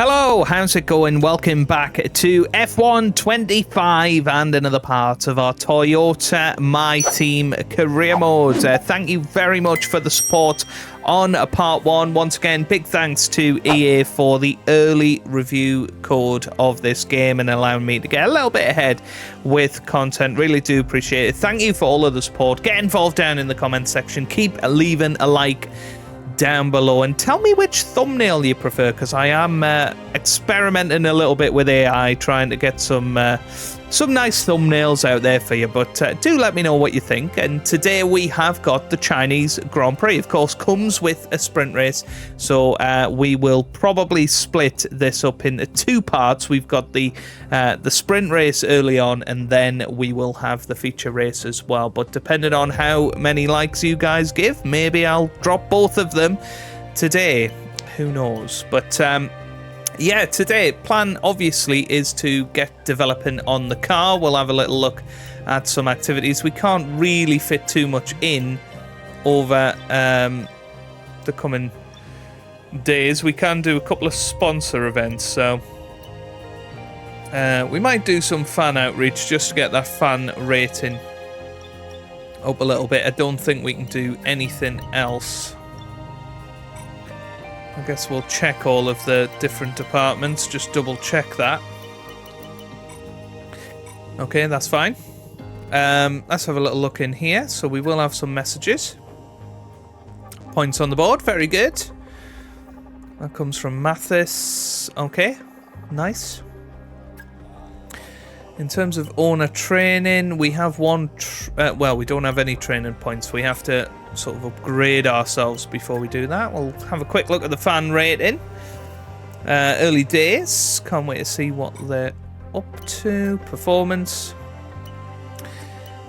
Hello, how's it going? Welcome back to F1 25 and another part of our Toyota My Team career mode. Thank you very much for the support on part 1. Once again, big thanks to EA for the early review code of this game and allowing me to get a little bit ahead with content. Really do appreciate it. Thank you for all of the support. Get involved down in the comments section. Keep leaving a like down below and tell me which thumbnail you prefer, because I am experimenting a little bit with AI, trying to get some nice thumbnails out there for you. But do let me know what you think. And today we have got the Chinese Grand Prix, of course, comes with a sprint race, so we will probably split this up into 2 parts. We've got the sprint race early on, and then we will have the feature race as well. But depending on how many likes you guys give, maybe I'll drop both of them today. Who knows? But yeah, today plan obviously is to get developing on the car. We'll have a little look at some activities. We can't really fit too much in over the coming days. We can do a couple of sponsor events, so we might do some fan outreach just to get that fan rating up a little bit. I don't think we can do anything else. I guess we'll check all of the different departments, just double check that. Okay, that's fine. Let's have a little look in here. So we will have some messages. Points on the board, very good. That comes from Mathis. Okay, nice. In terms of owner training, we have one, well, we don't have any training points. We have to sort of upgrade ourselves before we do that. We'll have a quick look at the fan rating. Early days, can't wait to see what they're up to. Performance.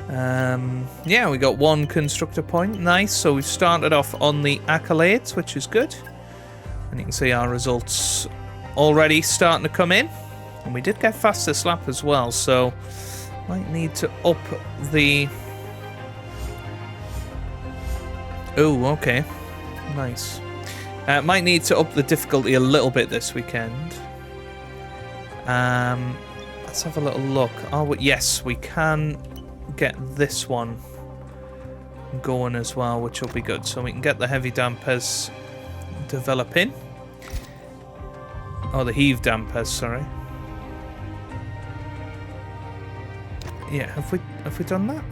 Yeah, we got 1 constructor point, nice. So we've started off on the accolades, which is good. And you can see our results already starting to come in. And we did get fastest lap as well, so might need to up the... Oh, okay. Nice. Might need to up the difficulty a little bit this weekend. Let's have a little look. Oh, yes, we can get this one going as well, which will be good. So we can get the heavy dampers developing. Oh, the heave dampers, sorry. Yeah, have we done that?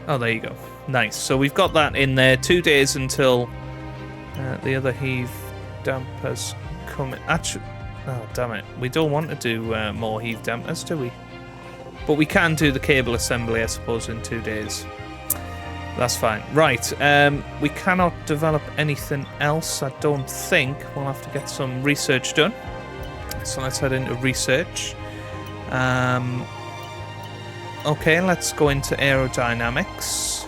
Oh, there you go. Nice. So we've got that in there. 2 days until the other heave dampers come in. Actually, oh, damn it. We don't want to do more heave dampers, do we? But we can do the cable assembly, I suppose, in 2 days. That's fine. Right. We cannot develop anything else, I don't think. We'll have to get some research done. So let's head into research. Okay, let's go into aerodynamics.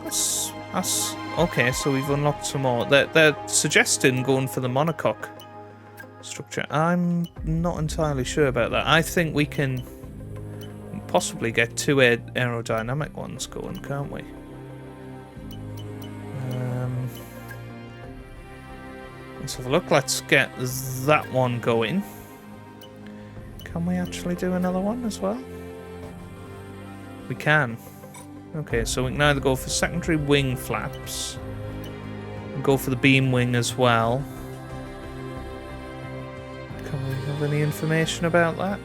That's okay, so we've unlocked some more. They're suggesting going for the monocoque structure. I'm not entirely sure about that. I think we can possibly get 2 aerodynamic ones going, can't we? Let's have a look. Let's get that one going. Can we actually do another one as well? We can. Okay, so we can either go for secondary wing flaps, and go for the beam wing as well. Can we have any information about that?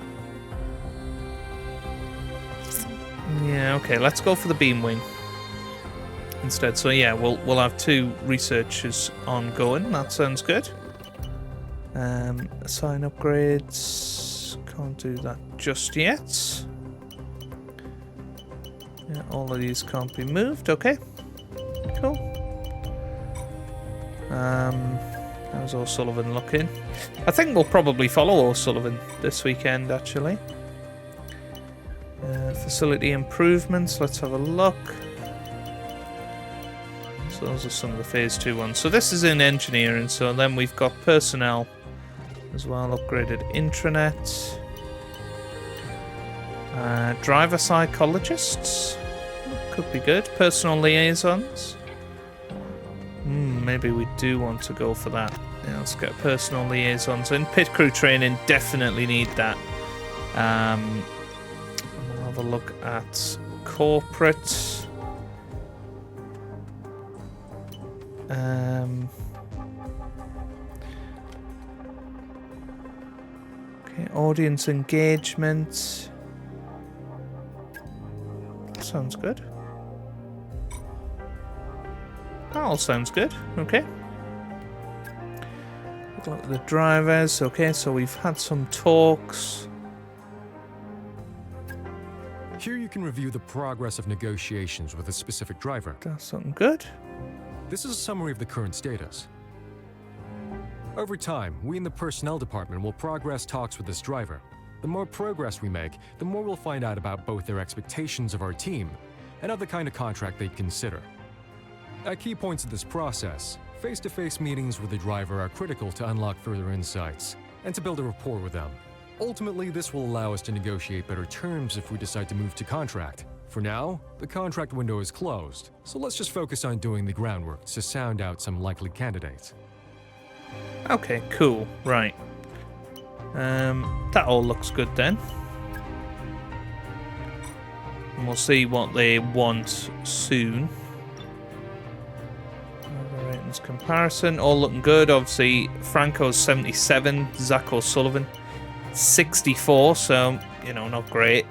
Yeah, okay, let's go for the beam wing instead. So yeah, we'll have 2 researchers ongoing. That sounds good. Assign upgrades. Can't do that just yet. Yeah, all of these can't be moved. Okay, cool. How's O'Sullivan looking? I think we'll probably follow O'Sullivan this weekend, actually. Facility improvements. Let's have a look. So those are some of the phase 2 ones. So this is in engineering. So then we've got personnel as well. Upgraded intranet. Driver psychologists. Could be good. Personal liaisons. maybe we do want to go for that. Yeah, let's get personal liaisons in. Pit crew training, definitely need that. We'll have a look at corporate. Okay, audience engagement. Sounds good. That all sounds good. Okay. Look at the drivers. Okay, so we've had some talks. Here you can review the progress of negotiations with a specific driver. That's something good. This is a summary of the current status. Over time, we in the personnel department will progress talks with this driver. The more progress we make, the more we'll find out about both their expectations of our team and of the kind of contract they'd consider. At key points of this process, face-to-face meetings with the driver are critical to unlock further insights and to build a rapport with them. Ultimately, this will allow us to negotiate better terms if we decide to move to contract. For now, the contract window is closed, so let's just focus on doing the groundwork to sound out some likely candidates. Okay, cool. Right. That all looks good then. And we'll see what they want soon. Ratings comparison, all looking good. Obviously, Franco's 77, Zach O'Sullivan 64, so, you know, not great.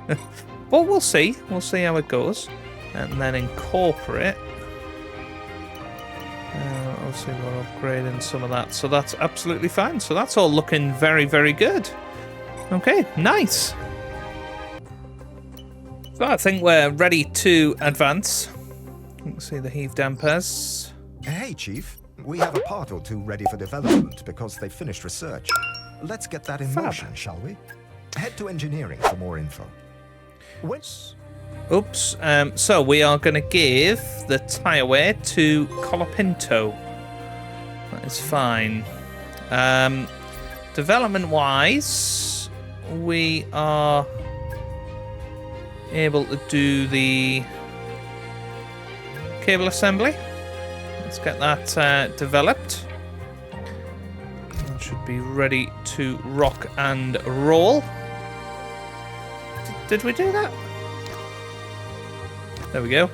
But we'll see. We'll see how it goes. And then in corporate, obviously we're upgrading some of that, so that's absolutely fine. So that's all looking very, very good. Okay, nice. So I think we're ready to advance. You can see the heave dampers. Hey, Chief. We have a part or two ready for development because they've finished research. Let's get that in motion, shall we? Head to engineering for more info. Oops. So we are going to give the tyre wear to Colapinto. That is fine. Development-wise, we are able to do the cable assembly. Let's get that developed. That should be ready to rock and roll. Did we do that? There we go.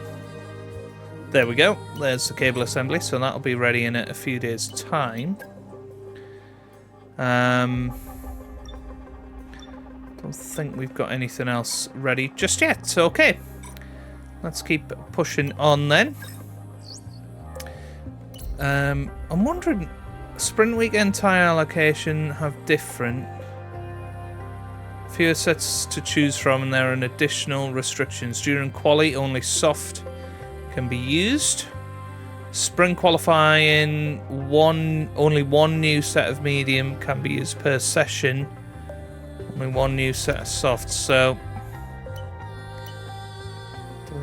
There we go. There's the cable assembly, so that'll be ready in a few days' time. Don't think we've got anything else ready just yet. So, okay. Let's keep pushing on then. I'm wondering, sprint weekend tyre allocation have different. Fewer sets to choose from, and there are additional restrictions. During quali, only soft can be used. Sprint qualifying, only one new set of medium can be used per session. Only one new set of softs. So, do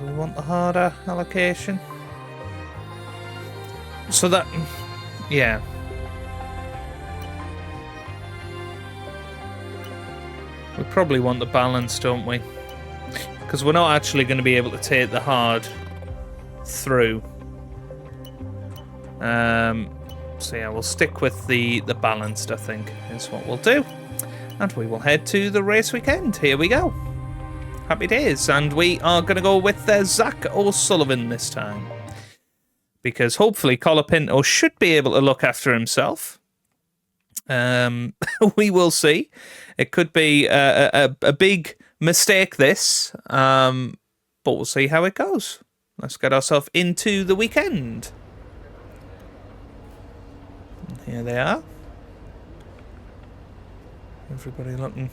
we want the harder allocation? So that, yeah. We probably want the balance, don't we? Because we're not actually going to be able to take the hard through. So yeah, we'll stick with the balanced, I think, is what we'll do. And we will head to the race weekend. Here we go. Happy days. And we are going to go with Zach O'Sullivan this time. Because hopefully Colapinto should be able to look after himself. We will see. It could be a big mistake, this. But we'll see how it goes. Let's get ourselves into the weekend. And here they are. Everybody looking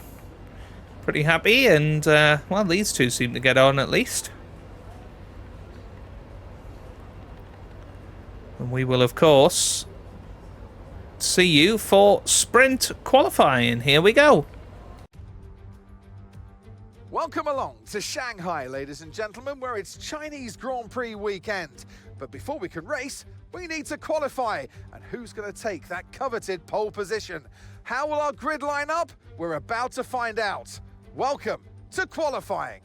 pretty happy. And, well, these two seem to get on at least. And we will, of course, see you for sprint qualifying. Here we go. Welcome along to Shanghai, ladies and gentlemen, where it's Chinese Grand Prix weekend. But before we can race, we need to qualify. And who's going to take that coveted pole position? How will our grid line up? We're about to find out. Welcome to qualifying.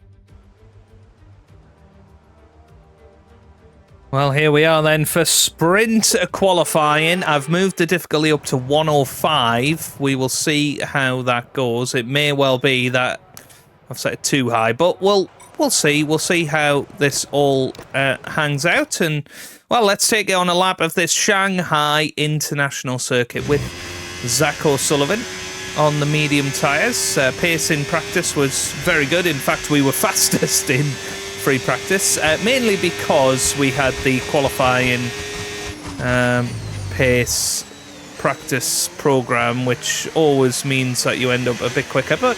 Well, here we are then for sprint qualifying. I've moved the difficulty up to 105. We will see how that goes. It may well be that I've set it too high, but we'll see. We'll see how this all hangs out. And, well, let's take it on a lap of this Shanghai International Circuit with Zach O'Sullivan on the medium tyres. Pace in practice was very good. In fact, we were fastest in free practice, mainly because we had the qualifying pace practice program, which always means that you end up a bit quicker. But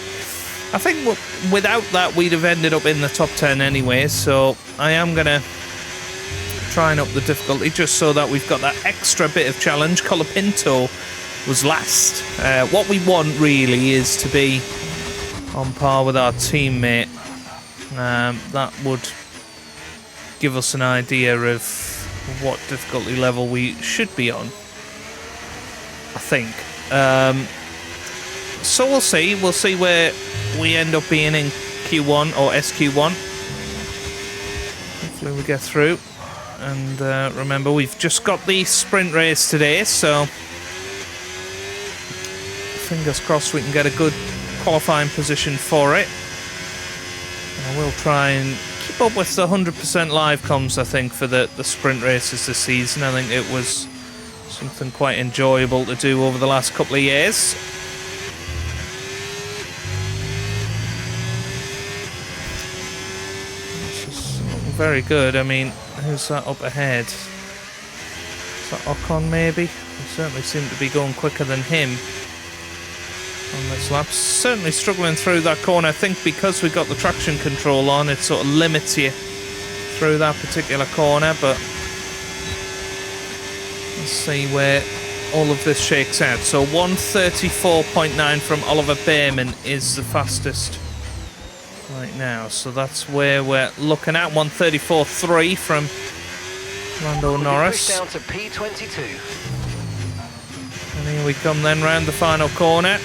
I think without that, we'd have ended up in the top 10 anyway. So I am going to try and up the difficulty just so that we've got that extra bit of challenge. Colapinto was last. What we want really is to be on par with our teammate. That would give us an idea of what difficulty level we should be on, I think. So we'll see. We'll see where we end up being in Q1 or SQ1. Hopefully we get through. And remember, we've just got the sprint race today, so fingers crossed we can get a good qualifying position for it. I will try and keep up with the 100% live comms, I think, for the sprint races this season. I think it was something quite enjoyable to do over the last couple of years. This is looking very good. I mean, who's that up ahead? Is that Ocon, maybe? We certainly seem to be going quicker than him on this lap. Certainly struggling through that corner. I think because we got the traction control on, it sort of limits you through that particular corner, but let's see where all of this shakes out. So 134.9 from Oliver Behrman is the fastest right now, so that's where we're looking at. 134.3 from Lando Norris. Down to P22. And here we come then round the final corner.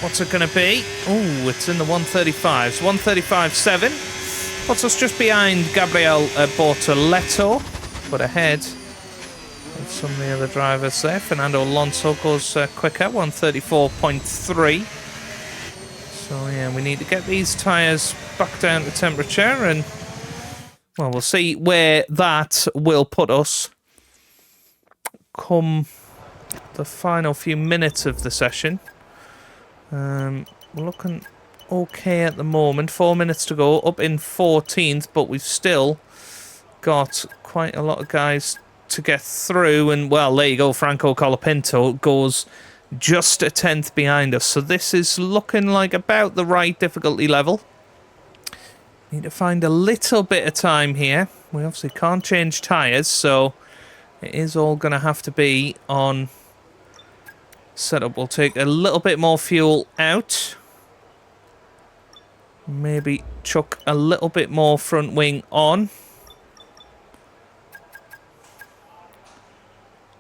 What's it going to be? Oh, it's in the 135s. 135.7. Puts us just behind Gabriel Bortoletto, but ahead of some of the other drivers there. Fernando Alonso goes quicker, 134.3. So, yeah, we need to get these tyres back down to temperature, and, well, we'll see where that will put us come the final few minutes of the session. We're looking okay at the moment. 4 minutes to go, up in 14th, but we've still got quite a lot of guys to get through. And, well, there you go, Franco Colapinto goes just a 10th behind us. So this is looking like about the right difficulty level. Need to find a little bit of time here. We obviously can't change tyres, so it is all going to have to be on setup. We'll take a little bit more fuel out. Maybe chuck a little bit more front wing on.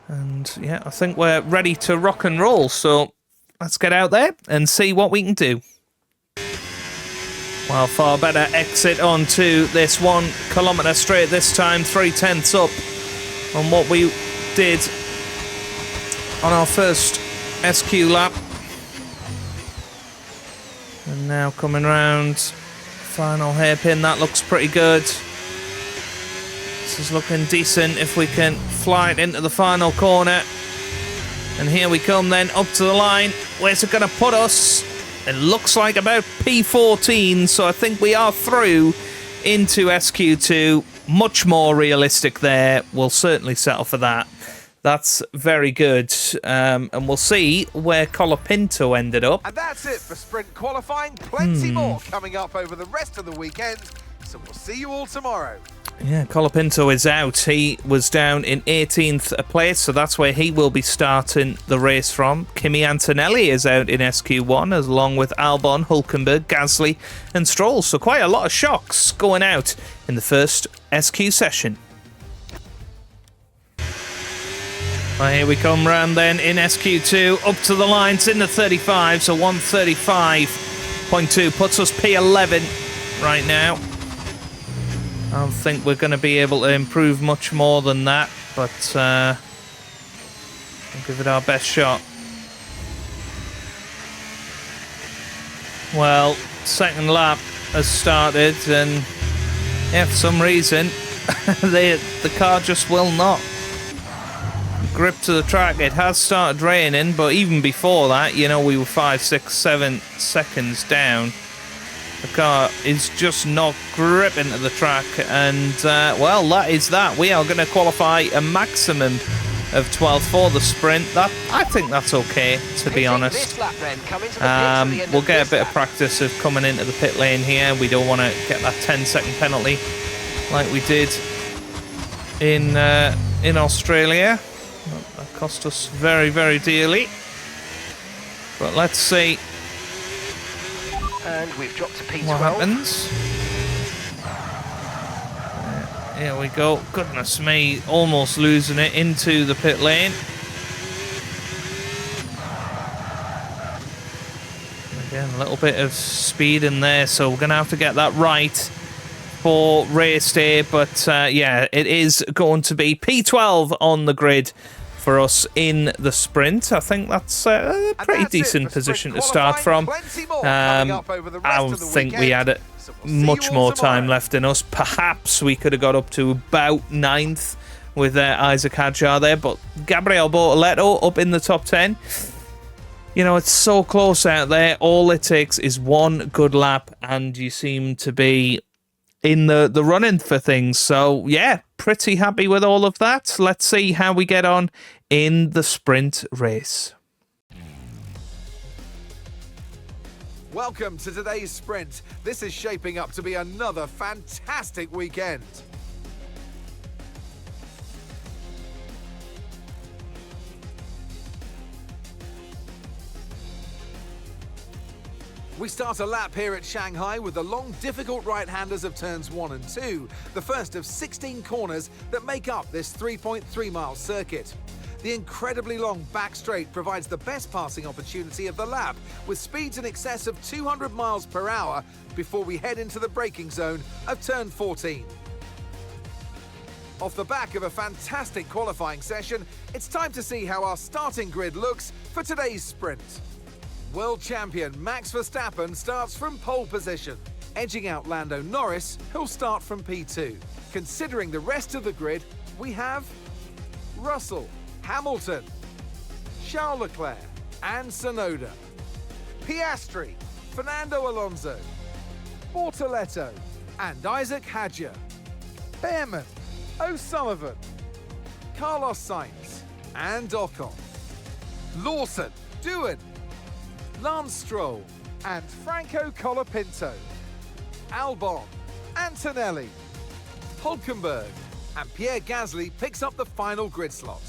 And yeah, I think we're ready to rock and roll. So let's get out there and see what we can do. Well, far better exit onto this 1 kilometre straight this time. 3/10 up on what we did on our first SQ lap. And now coming round, final hairpin, that looks pretty good. This is looking decent if we can fly it into the final corner. And here we come then, up to the line. Where's it going to put us? It looks like about P14, so I think we are through into SQ2. Much more realistic there. We'll certainly settle for that. That's very good. And we'll see where Colapinto ended up. And that's it for sprint qualifying. Plenty more coming up over the rest of the weekend. So we'll see you all tomorrow. Yeah, Colapinto is out. He was down in 18th place, so that's where he will be starting the race from. Kimi Antonelli is out in SQ1, along with Albon, Hülkenberg, Gasly and Stroll. So quite a lot of shocks going out in the first SQ session. Well, here we come round then in SQ2, up to the lines in the 35, so 135.2 puts us P11 right now. I don't think we're going to be able to improve much more than that, but we'll give it our best shot. Well, second lap has started, and yeah, for some reason, the car just will not grip to the track. It has started raining, but even before that, you know, we were 5, 6, 7 seconds down. The car is just not gripping to the track, and well, that is that. We are going to qualify a maximum of 12th for the sprint. That, I think that's okay, to be honest. We'll get a bit of practice of coming into the pit lane here. We don't want to get that 10-second penalty like we did in Australia. That cost us very, very dearly. But let's see. And we've dropped to P12. What happens? Here we go. Goodness me, almost losing it into the pit lane. Again, a little bit of speed in there, so we're going to have to get that right for race day. But yeah, it is going to be P12 on the grid for us in the sprint. I think that's a pretty decent position to start from. I don't think we had much more time left in us. Perhaps we could have got up to about 9th with Isaac Hadjar there, but Gabriel Bortoleto up in the top 10. You know, it's so close out there. All it takes is one good lap, and you seem to be in the running for things. So, yeah, pretty happy with all of that. Let's see how we get on in the sprint race. Welcome to today's sprint. This is shaping up to be another fantastic weekend. We start a lap here at Shanghai with the long, difficult right-handers of turns 1 and 2, the first of 16 corners that make up this 3.3-mile circuit. The incredibly long back straight provides the best passing opportunity of the lap, with speeds in excess of 200 miles per hour before we head into the braking zone of turn 14. Off the back of a fantastic qualifying session, it's time to see how our starting grid looks for today's sprint. World champion Max Verstappen starts from pole position, edging out Lando Norris, who'll start from P2. Considering the rest of the grid, we have Russell, Hamilton, Charles Leclerc and Tsunoda, Piastri, Fernando Alonso, Bortoleto and Isaac Hadjar, Behrman, O'Sullivan, Carlos Sainz and Ocon, Lawson, Doohan, Lance Stroll and Franco Colapinto, Albon, Antonelli, Hülkenberg and Pierre Gasly picks up the final grid slot.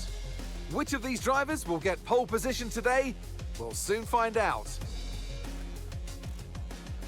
Which of these drivers will get pole position today? We'll soon find out.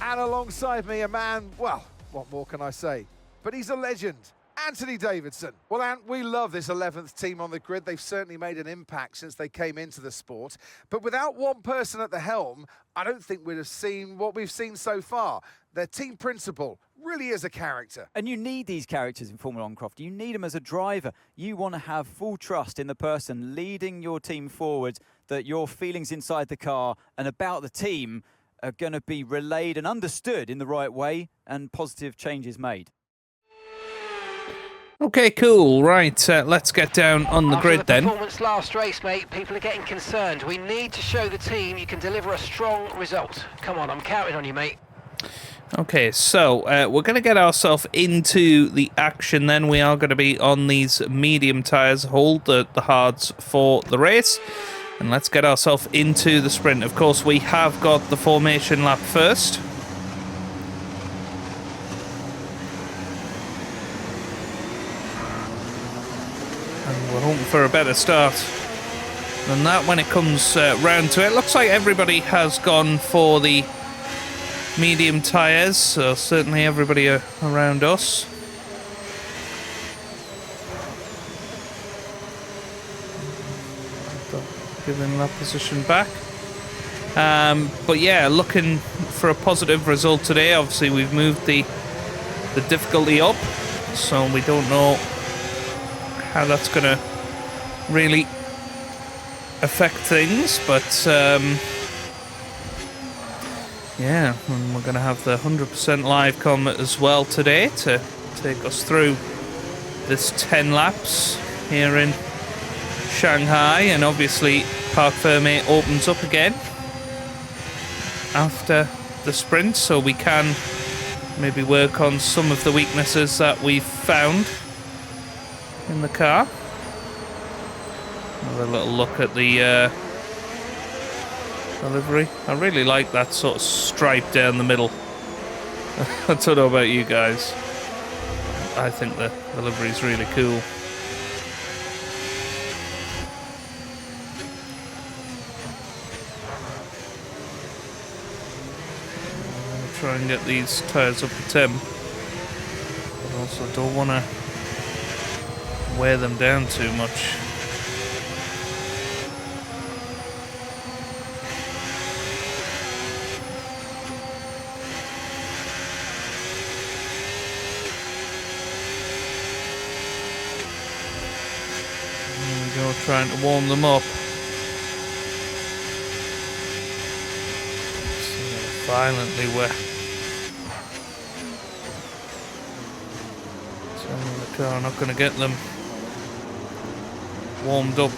And alongside me, a man, well, what more can I say? But he's a legend, Anthony Davidson. Well, Ant, we love this 11th team on the grid. They've certainly made an impact since they came into the sport. But without one person at the helm, I don't think we'd have seen what we've seen so far. Their team principal really is a character. And you need these characters in Formula 1, Croft. You need them as a driver. You want to have full trust in the person leading your team forward, that your feelings inside the car and about the team are going to be relayed and understood in the right way, and positive changes made. Okay, cool. Right, let's get down on the grid then. Performance last race, mate. People are getting concerned. We need to show the team you can deliver a strong result. Come on, I'm counting on you, mate. Okay, so we're going to get ourselves into the action then. We are going to be on these medium tyres, hold the hards for the race. And let's get ourselves into the sprint. Of course, we have got the formation lap first. And we're hoping for a better start than that when it comes round to it. Looks like everybody has gone for the medium tyres, so certainly everybody around us. Giving that position back. But yeah, looking for a positive result today. Obviously, we've moved the difficulty up so we don't know how that's going to really affect things, but yeah, and we're going to have the 100% live com as well today to take us through this 10 laps here in Shanghai, and obviously Parc Fermé opens up again after the sprint, so we can maybe work on some of the weaknesses that we've found in the car. Another little look at the livery. I really like that sort of stripe down the middle. I don't know about you guys. I think the livery is really cool. Try and get these tyres up to 10, but also don't want to wear them down too much. There we go, trying to warm them up. Violently wet. The car not going to get them warmed up,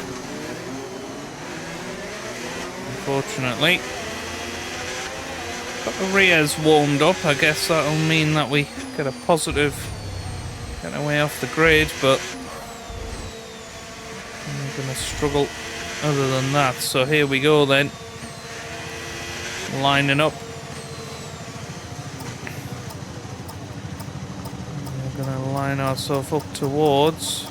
unfortunately. Got the rears warmed up. I guess that'll mean that we get a positive get away off the grid, but we're going to struggle other than that. So here we go then, lining up. Going to line ourselves up towards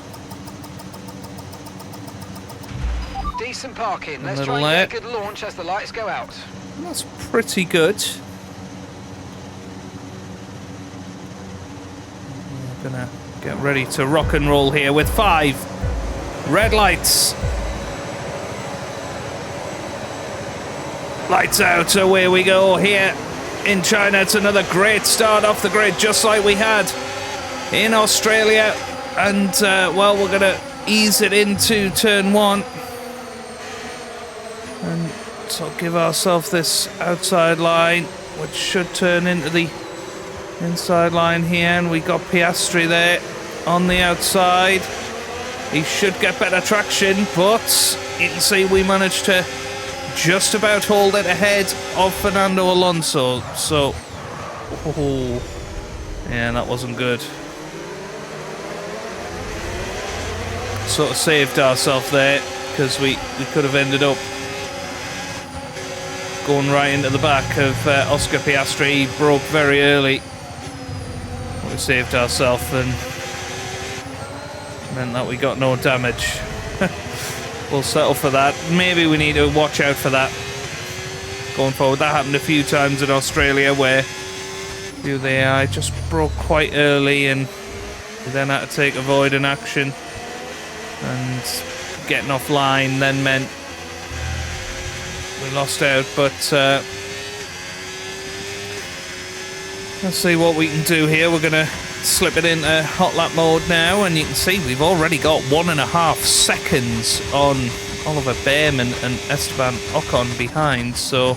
decent parking. Let's try and get a good launch as the lights go out. That's pretty good. We're going to get ready to rock and roll here with 5 red lights. Lights out, away we go here in China. It's another great start off the grid, just like we had in Australia, and well, we're going to ease it into turn 1 and so give ourselves this outside line, which should turn into the inside line here, and we got Piastri there on the outside. He should get better traction, but you can see we managed to just about hold it ahead of Fernando Alonso, so yeah, that wasn't good. Sort of saved ourselves there, because we could have ended up going right into the back of Oscar Piastri. He broke very early. We saved ourselves and meant that we got no damage. We'll settle for that. Maybe we need to watch out for that going forward. That happened a few times in Australia where the AI just broke quite early and we then had to take avoidant action. And getting offline then meant we lost out, but let's see what we can do here. We're going to slip it into hot lap mode now, and you can see we've already got 1.5 seconds on Oliver Behrman and Esteban Ocon behind, so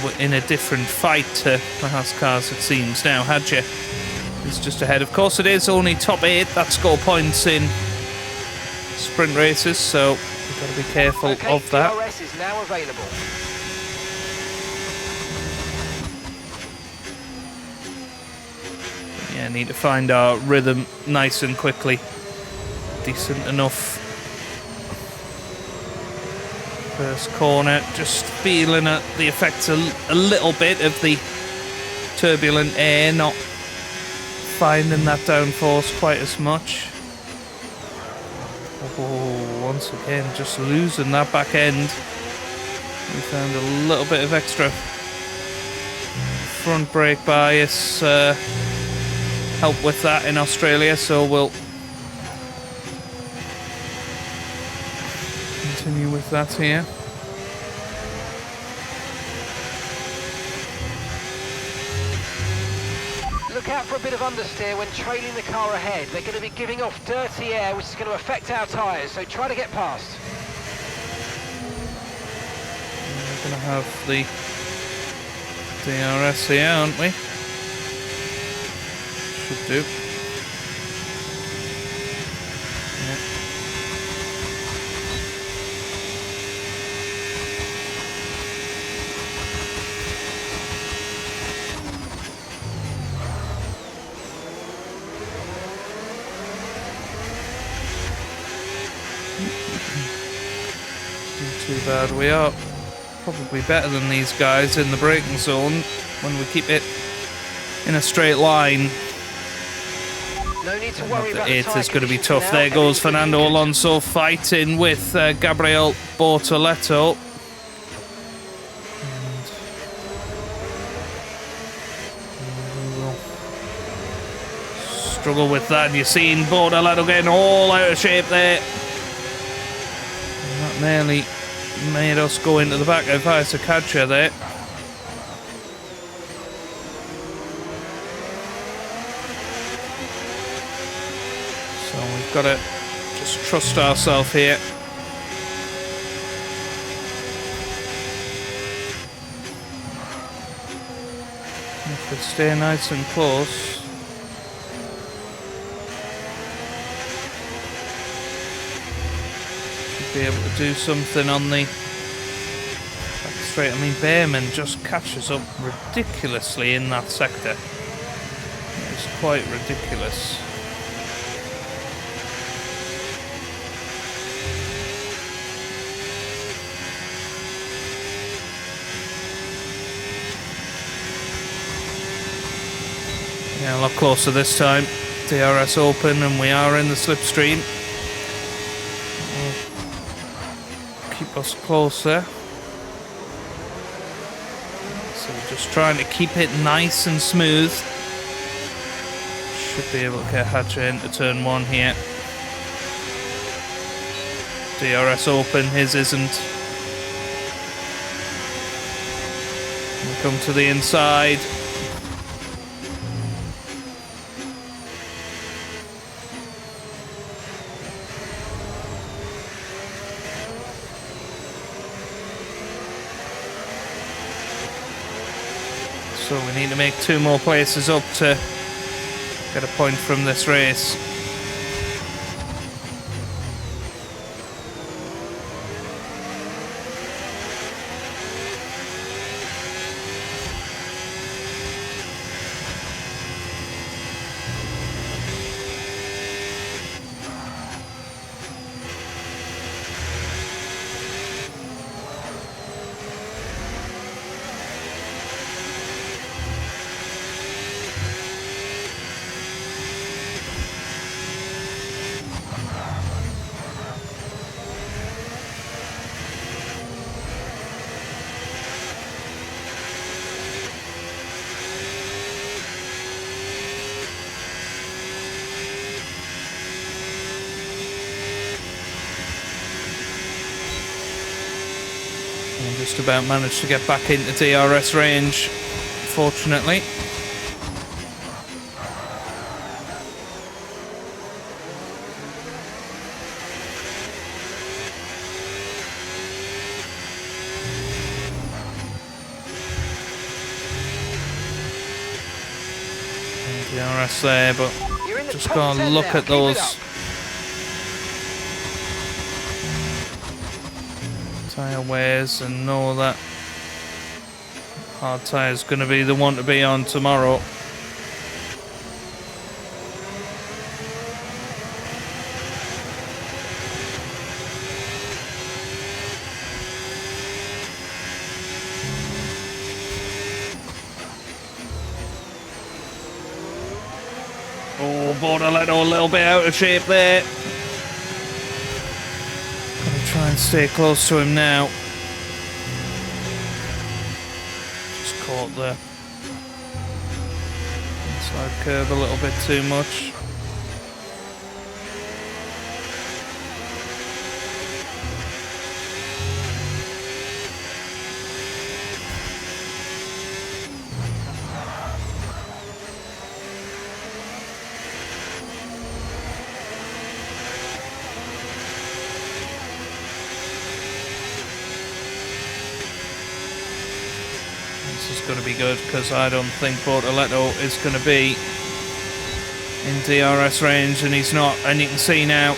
we're in a different fight to the Haas cars, it seems now. Hadja is just ahead. Of course, it is only top 8 that score points in sprint races, so we've got to be careful of that. DRS is now available. Yeah, need to find our rhythm nice and quickly. Decent enough first corner. Just feeling the effects a little bit of the turbulent air, not finding that downforce quite as much. Oh, once again, just losing that back end. We found a little bit of extra front brake bias help with that in Australia, so we'll continue with that here. look out for a bit of understeer when trailing the car ahead. They're going to be giving off dirty air, which is going to affect our tyres, so try to get past. We're going to have the DRS here, aren't we? Should do. Yeah. Too bad. We are probably better than these guys in the braking zone when we keep it in a straight line. No need to worry about The 8th is going to be tough. There goes Fernando Alonso fighting with Gabriel Bortoleto. And we will struggle with that. You're seeing Bortoleto getting all out of shape there. And that nearly made us go into the back of Isakacha there. So we've got to just trust ourselves here. If we stay nice and close. Be able to do something on the back straight. I mean, Behrman just catches up ridiculously in that sector. It's quite ridiculous. Yeah, a lot closer this time. DRS open and we are in the slipstream. Keep us closer. So we're just trying to keep it nice and smooth. Should be able to get Hatcher into turn 1 here. DRS open, his isn't. We come to the inside. So we need to make 2 more places up to get a point from this race. And just about managed to get back into DRS range, fortunately. DRS there, but just gotta look at those tyre wears and know that hard tyre is going to be the one to be on tomorrow. Oh, Bortoleto a little bit out of shape there. Gotta try and stay close to him now. Just caught the inside curve a little bit too much. this is going to be good, because I don't think Bortoleto is going to be in DRS range, and he's not, and you can see now.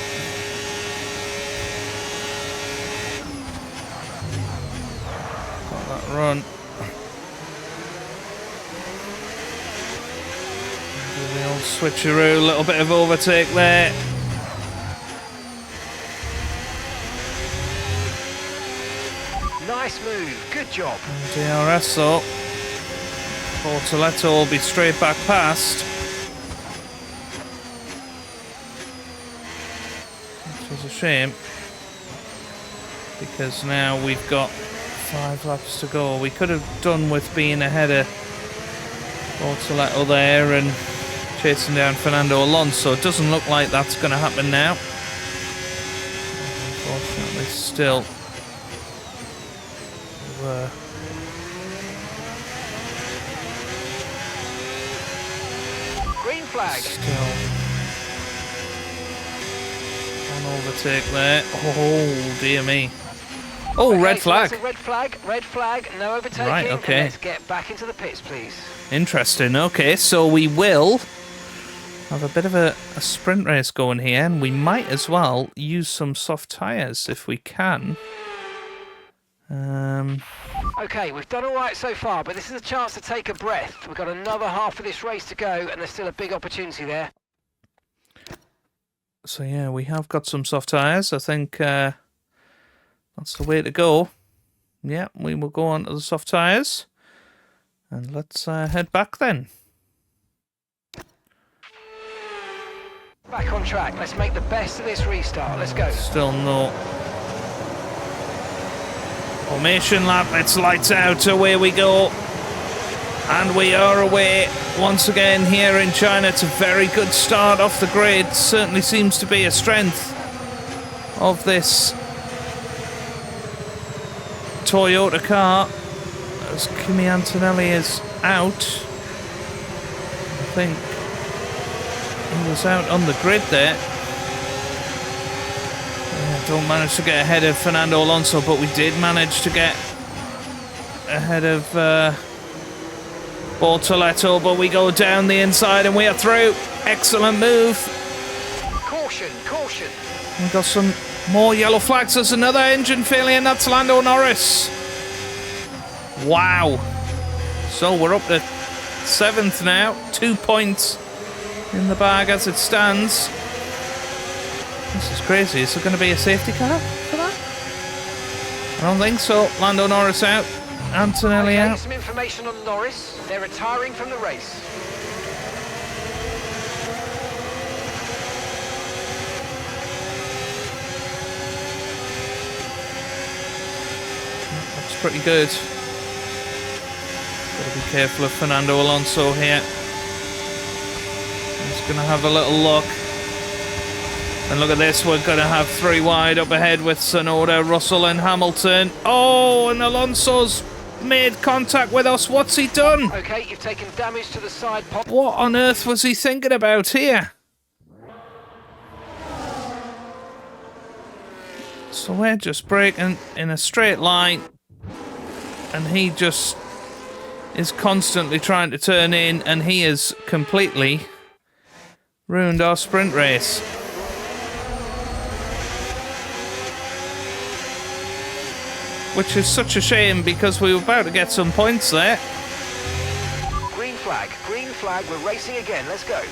Got that run. Do the old switcheroo, a little bit of overtake there. Nice move, good job. DRS though. Bortoleto will be straight back past. Which is a shame, because now we've got 5 laps to go. We could have done with being ahead of Bortoleto there and chasing down Fernando Alonso. It doesn't look like that's going to happen now. Unfortunately, still. Green flag. Still on overtake there. Oh dear me. Oh, Okay, red so flag. that's a red flag, no overtaking. Right, and okay. let's get back into the pits, please. Interesting. Okay, so we will have a bit of a sprint race going here, and we might as well use some soft tyres if we can. Okay, we've done all right so far, but this is a chance to take a breath. We've got another half of this race to go, and there's still a big opportunity there. So yeah, we have got some soft tyres. I think that's the way to go. Yeah, we will go on to the soft tyres. And let's head back then. Back on track. Let's make the best of this restart. Let's go. Still no formation lap. It's lights out. Away we go. And we are away once again here in China. It's a very good start off the grid. Certainly seems to be a strength of this Toyota car. As Kimi Antonelli is out. I think he was out on the grid there. Don't manage to get ahead of Fernando Alonso, but we did manage to get ahead of Bortoleto, but we go down the inside and we are through. Excellent move. Caution, caution. We've got some more yellow flags. There's another engine failure, and that's Lando Norris. Wow. So we're up to 7th now. 2 points in the bag as it stands. This is crazy. Is there going to be a safety car for that? I don't think so. Lando Norris out. Antonelli Okay, out. some information on Norris. They're retiring from the race. Looks pretty good. Got to be careful of Fernando Alonso here. He's going to have a little look. And look at this, we're going to have 3 wide up ahead with Tsunoda, Russell and Hamilton. Oh, and Alonso's made contact with us. What's he done? Okay, you've taken damage to the side pop. What on earth was he thinking about here? So we're just braking in a straight line. And he just is constantly trying to turn in, and he has completely ruined our sprint race. Which is such a shame, because we were about to get some points there. Green flag, we're racing again, let's go.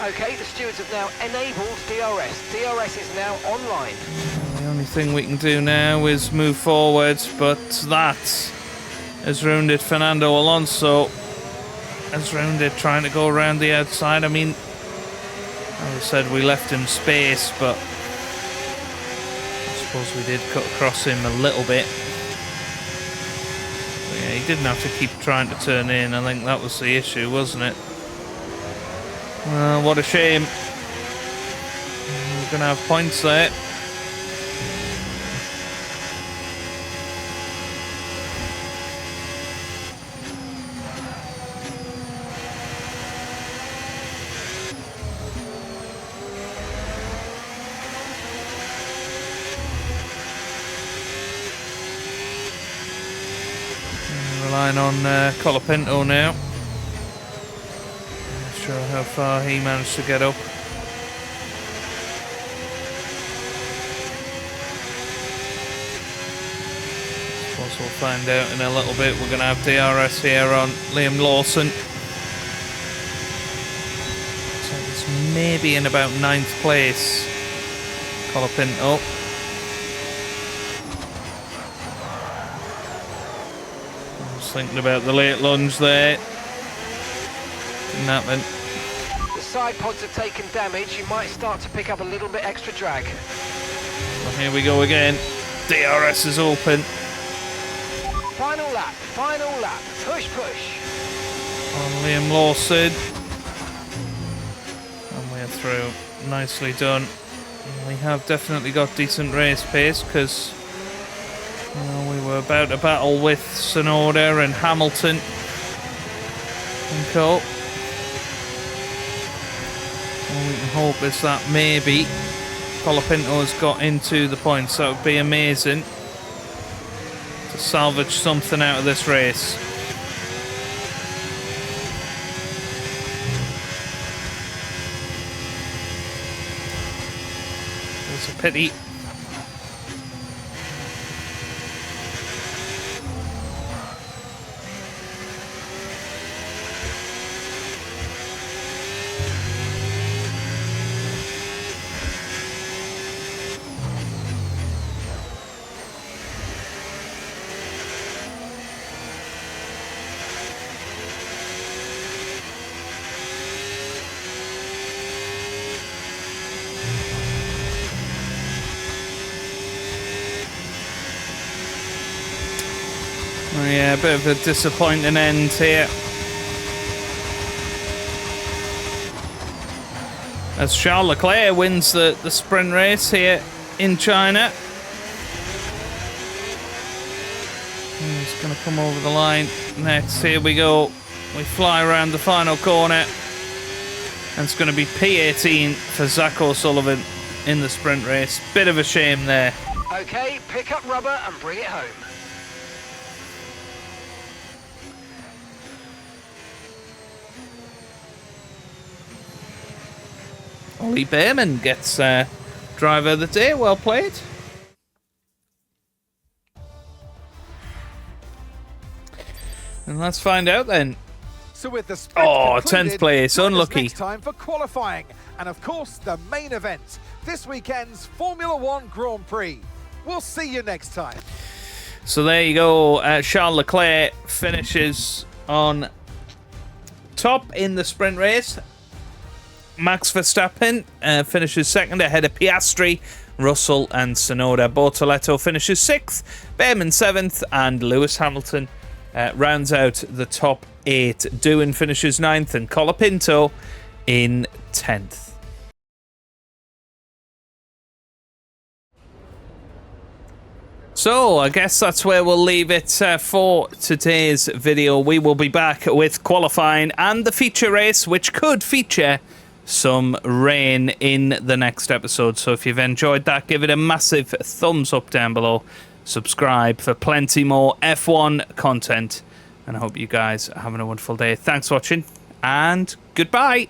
Okay, the stewards have now enabled DRS. DRS is now online. The only thing we can do now is move forward, but that has ruined it. Fernando Alonso has ruined it trying to go around the outside. I mean, as I said, we left him space, but I suppose we did cut across him a little bit. But yeah, he didn't have to keep trying to turn in. I think that was the issue, wasn't it? What a shame. We're going to have points there. line on Colapinto now. Not sure how far he managed to get up. Suppose we'll find out in a little bit. We're going to have DRS here on Liam Lawson. So it's maybe in about 9th place. Colapinto. Thinking about the late lunge there. Didn't happen. The side pods have taken damage. You might start to pick up a little bit extra drag. Well, here we go again. DRS is open. Final lap, final lap. Push, push. On Liam Lawson. And we're through. Nicely done. We have definitely got decent race pace because we were about to battle with Tsunoda and Hamilton and Co. All we can hope is that maybe Colapinto's got into the points. That would be amazing to salvage something out of this race. It's a pity. Oh yeah, a bit of a disappointing end here. As Charles Leclerc wins the sprint race here in China. He's going to come over the line next. Here we go. We fly around the final corner. And it's going to be P18 for Zach O'Sullivan in the sprint race. Bit of a shame there. Okay, pick up rubber and bring it home. Ollie Behrman gets driver of the day. Well played. And let's find out then. So with the sprint concluded, 10th place, join us unlucky. Next time for qualifying, and of course the main event, this weekend's Formula One Grand Prix. We'll see you next time. So there you go. Charles Leclerc finishes on top in the sprint race. Max Verstappen finishes second ahead of Piastri, Russell and Tsunoda. Bortoletto finishes 6th, Behrman 7th, and Lewis Hamilton rounds out the top 8. Doohan finishes 9th and Colapinto in 10th. So, I guess that's where we'll leave it for today's video. We will be back with qualifying and the feature race, which could feature some rain in the next episode. So if you've enjoyed that, give it a massive thumbs up down below. Subscribe for plenty more F1 content. And I hope you guys are having a wonderful day. Thanks for watching, and goodbye.